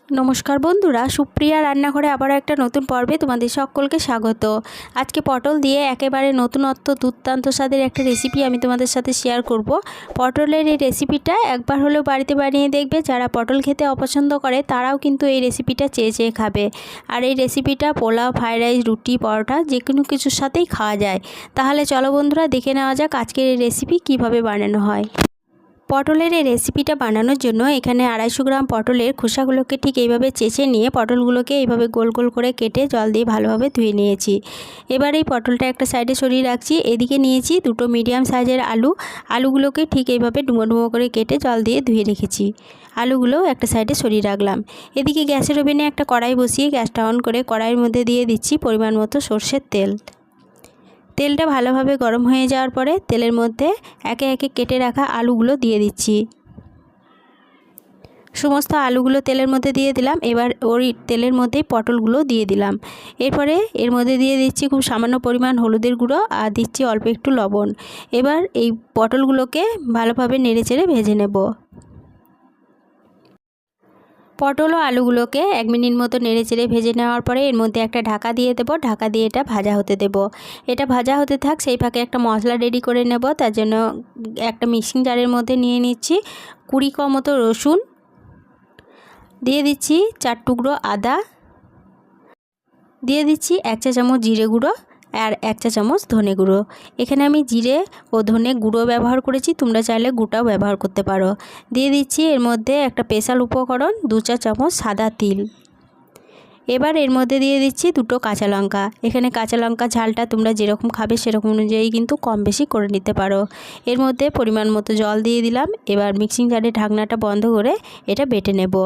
নমস্কার বন্ধুরা, সুপ্রিয়া রান্নাঘরে আবারও একটা নতুন পর্বে তোমাদের সকলকে স্বাগত। আজকে পটল দিয়ে একেবারে নতুনত্ব দুর্দান্ত স্বাদের একটা রেসিপি আমি তোমাদের সাথে শেয়ার করব। পটলের এই রেসিপিটা একবার হলেও বাড়িতে বানিয়ে দেখবে। যারা পটল খেতে অপছন্দ করে তারাও কিন্তু এই রেসিপিটা চেয়ে চেয়ে খাবে। আর এই রেসিপিটা পোলাও, ফ্রাইড রাইস, রুটি, পরোটা যে কোনো কিছুর সাথেই খাওয়া যায়। তাহলে চলো বন্ধুরা, দেখে নেওয়া যাক আজকের এই রেসিপি কীভাবে বানানো হয়। পটলের এই রেসিপিটা বানানোর জন্য এখানে 250 গ্রাম পটলের খোসাগুলোকে ঠিক এইভাবে চেঁচে নিয়ে পটলগুলোকে এইভাবে গোল গোল করে কেটে জল দিয়ে ভালোভাবে ধুয়ে নিয়েছি। এবার এই পটলটা একটা সাইডে সরিয়ে রাখছি। এদিকে নিয়েছি দুটো মিডিয়াম সাইজের আলুগুলোকে ঠিক এইভাবে ডুমো ডুমো করে কেটে জল দিয়ে ধুয়ে রেখেছি। আলুগুলো একটা সাইডে সরিয়ে রাখলাম। এদিকে গ্যাসের ওভেনে একটা কড়াই বসিয়ে গ্যাসটা অন করে কড়াইয়ের মধ্যে দিয়ে দিচ্ছি পরিমাণ মতো সরষের তেল। তেলটা ভালোভাবে গরম হয়ে যাওয়ার পরে তেলের মধ্যে একে একে কেটে রাখা আলুগুলো দিয়ে দিচ্ছি। সমস্ত আলুগুলো তেলের মধ্যে দিয়ে দিলাম। এবার ওই তেলের মধ্যেই পটলগুলো দিয়ে দিলাম। এরপরে এর মধ্যে দিয়ে দিচ্ছি খুব সামান্য পরিমাণ হলুদের গুঁড়ো আর দিচ্ছি অল্প একটু লবণ। এবার এই পটলগুলোকে ভালোভাবে নেড়েচেড়ে ভেজে নেব। পটল ও আলুগুলোকে 1 মিনিট মতো নেড়েচেড়ে ভেজে নেওয়ার পরে এর মধ্যে একটা ঢাকা দিয়ে দেব। ঢাকা দিয়ে এটা ভাজা হতে দেব। এটা ভাজা হতে থাক, সেই ফাঁকে একটা মশলা রেডি করে নেব। তার জন্য একটা মিক্সিং জারের মধ্যে নিয়ে নিচ্ছি 20 ক মতো রসুন, দিয়ে দিচ্ছি 4 টুকরো আদা, দিয়ে দিচ্ছি 1 চা চামচ জিরে গুঁড়ো আর 1 চা চামচ ধনে গুঁড়ো। এখানে আমি জিরে ও ধনে গুঁড়ো ব্যবহার করেছি, তোমরা চাইলে গুঁটাও ব্যবহার করতে পারো। দিয়ে দিচ্ছি এর মধ্যে একটা স্পেশাল উপকরণ 2 চা চামচ সাদা তিল। এবার এর মধ্যে দিয়ে দিচ্ছি 2টো কাঁচা লঙ্কা। এখানে কাঁচা লঙ্কা ঝালটা তোমরা যেরকম খাবে সেরকম অনুযায়ী কিন্তু কম বেশি করে নিতে পারো। এর মধ্যে পরিমাণ মতো জল দিয়ে দিলাম। এবার মিক্সিং জারের ঢাকনাটা বন্ধ করে এটা বেটে নেব।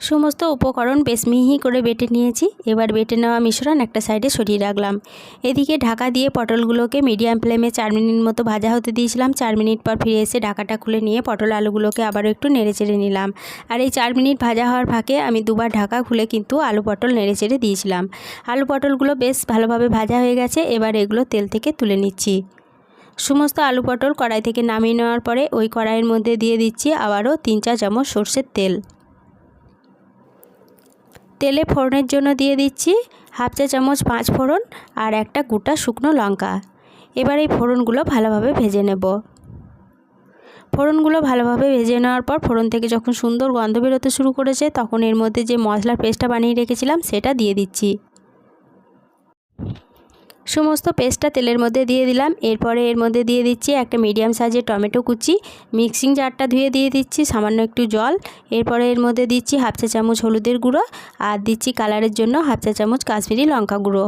সমস্ত উপকরণ বেশ মিহি করে বেটে নিয়েছি। এবার বেটে নেওয়া মিশ্রণ একটা সাইডে সরিয়ে রাখলাম। এদিকে ঢাকা দিয়ে পটলগুলোকে মিডিয়াম ফ্লেমে 4 মিনিট মতো ভাজা হতে দিয়েছিলাম। 4 মিনিট পর ফিরে এসে ঢাকাটা খুলে নিয়ে পটল আলুগুলোকে আবারও একটু নেড়েচেড়ে নিলাম। আর এই 4 মিনিট ভাজা হওয়ার ফাঁকে আমি দুবার ঢাকা খুলে কিন্তু আলু পটল নেড়েচেড়ে দিয়েছিলাম। আলু পটলগুলো বেশ ভালোভাবে ভাজা হয়ে গেছে। এবার এগুলো তেল থেকে তুলে নিচ্ছি। সমস্ত আলু পটল কড়াই থেকে নামিয়ে নেওয়ার পরে ওই কড়াইয়ের মধ্যে দিয়ে দিচ্ছি আবারও 3 চা চামচ সরষের তেল। তেলে ফোড়নের জন্য দিয়ে দিচ্ছি 1/2 চা চামচ 5 ফোড়ন আর একটা গোটা শুকনো লঙ্কা। এবার এই ফোড়নগুলো ভালোভাবে ভেজে নেব। ফোড়নগুলো ভালোভাবে ভেজে নেওয়ার পর ফোড়ন থেকে যখন সুন্দর গন্ধ বেরোতে শুরু করেছে তখন এর মধ্যে যে মশলার পেস্টটা বানিয়ে রেখেছিলাম সেটা দিয়ে দিচ্ছি। সমস্ত পেস্টটা তেলের মধ্যে দিয়ে দিলাম। এরপরে এর মধ্যে দিয়ে দিচ্ছি একটা মিডিয়াম সাইজের টমেটো কুচি। মিক্সিং জারটা ধুয়ে দিয়ে দিচ্ছি সামান্য একটু জল। এরপরে এর মধ্যে দিচ্ছি 1/2 চা চামচ হলুদের গুঁড়ো আর দিচ্ছি কালারের জন্য 1/2 চা চামচ কাশ্মীরি লঙ্কা গুঁড়ো।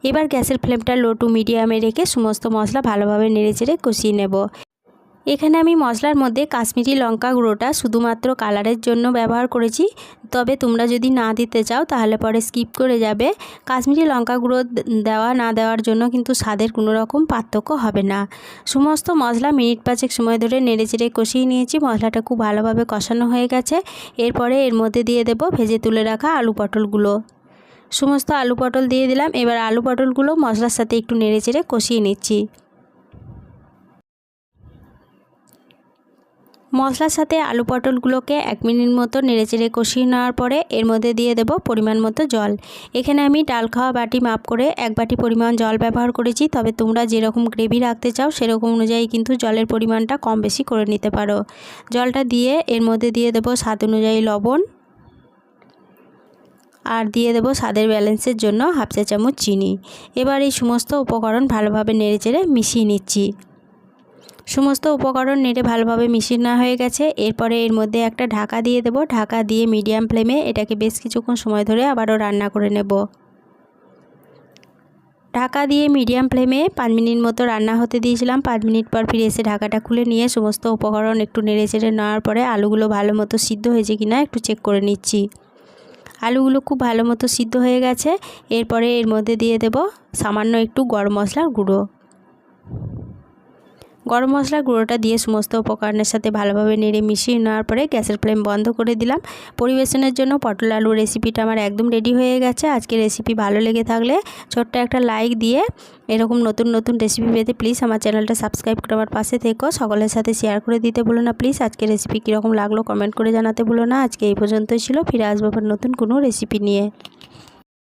এবার গ্যাসের ফ্লেমটা লো টু মিডিয়ামে রেখে সমস্ত মশলা ভালোভাবে নেড়েচেড়ে কষিয়ে নেব। এখানে আমি মশলার মধ্যে কাশ্মীরি লঙ্কা গুঁড়োটা শুধুমাত্র কালারের জন্য ব্যবহার করেছি। তবে তোমরা যদি না দিতে চাও তাহলে পরে স্কিপ করে যাবে। কাশ্মীরি লঙ্কা গুঁড়ো দেওয়া না দেওয়ার জন্য কিন্তু স্বাদের কোনো রকম পার্থক্য হবে না। সমস্ত মশলা মিনিট 5 সময় ধরে নেড়েচেড়ে কষিয়ে নিয়েছি। মশলাটা খুব ভালোভাবে কষানো হয়ে গেছে। এরপরে এর মধ্যে দিয়ে দেব ভেজে তুলে রাখা আলু পটলগুলো। সমস্ত আলু পটল দিয়ে দিলাম। এবার আলু পটলগুলো মশলার সাথে একটু নেড়েচেড়ে কষিয়ে নিচ্ছি। মশলার সাথে আলু পটলগুলোকে 1 মিনিট মতো নেড়েচেড়ে কষিয়ে নেওয়ার পরে এর মধ্যে দিয়ে দেব পরিমাণ মতো জল। এখানে আমি ডাল খাওয়া বাটি মাপ করে 1 বাটি পরিমাণ জল ব্যবহার করেছি। তবে তোমরা যেরকম গ্রেভি রাখতে চাও সেরকম অনুযায়ী কিন্তু জলের পরিমাণটা কম বেশি করে নিতে পারো। জলটা দিয়ে এর মধ্যে দিয়ে দেব স্বাদ অনুযায়ী লবণ আর দিয়ে দেব স্বাদের ব্যালেন্সের জন্য 1/2 চা চামচ চিনি। এবার এই সমস্ত উপকরণ ভালোভাবে নেড়েচেড়ে মিশিয়ে নিচ্ছি। সমস্ত উপকরণ নেড়ে ভালোভাবে মিশিয়ে নেওয়া হয়ে গেছে। এরপরে এর মধ্যে একটা ঢাকা দিয়ে দেব। ঢাকা দিয়ে মিডিয়াম ফ্লেমে এটাকে বেশ কিছুক্ষণ সময় ধরে আবারও রান্না করে নেব। ঢাকা দিয়ে মিডিয়াম ফ্লেমে 5 মিনিট মতো রান্না হতে দিয়েছিলাম। 5 মিনিট পর ফিরে এসে ঢাকাটা খুলে নিয়ে সমস্ত উপকরণ একটু নেড়েচেড়ে নেওয়ার পরে আলুগুলো ভালো মতো সিদ্ধ হয়েছে কিনা একটু চেক করে নিচ্ছি। আলুগুলো খুব ভালো মতো সিদ্ধ হয়ে গেছে। এরপরে এর মধ্যে দিয়ে দেব সামান্য একটু গরম মশলার গুঁড়ো। গরম মশলার গুঁড়োটা দিয়ে সমস্ত উপকরণের সাথে ভালোভাবে নেড়ে মিশিয়ে নেওয়ার পরে গ্যাসের ফ্লেম বন্ধ করে দিলাম। পরিবেশনের জন্য পটল আলু রেসিপিটা আমার একদম রেডি হয়ে গেছে। আজকে রেসিপি ভালো লেগে থাকলে ছোট্ট একটা লাইক দিয়ে এরকম নতুন নতুন রেসিপি পেতে প্লিজ আমার চ্যানেলটা সাবস্ক্রাইব করে আমার পাশে থেকো। সকলের সাথে শেয়ার করে দিতে ভুলো না প্লিজ। আজকে রেসিপি কীরকম লাগলো কমেন্ট করে জানাতে ভুলো না। আজকে এই পর্যন্তই ছিল, ফিরে আসবো আবার নতুন কোনো রেসিপি নিয়ে।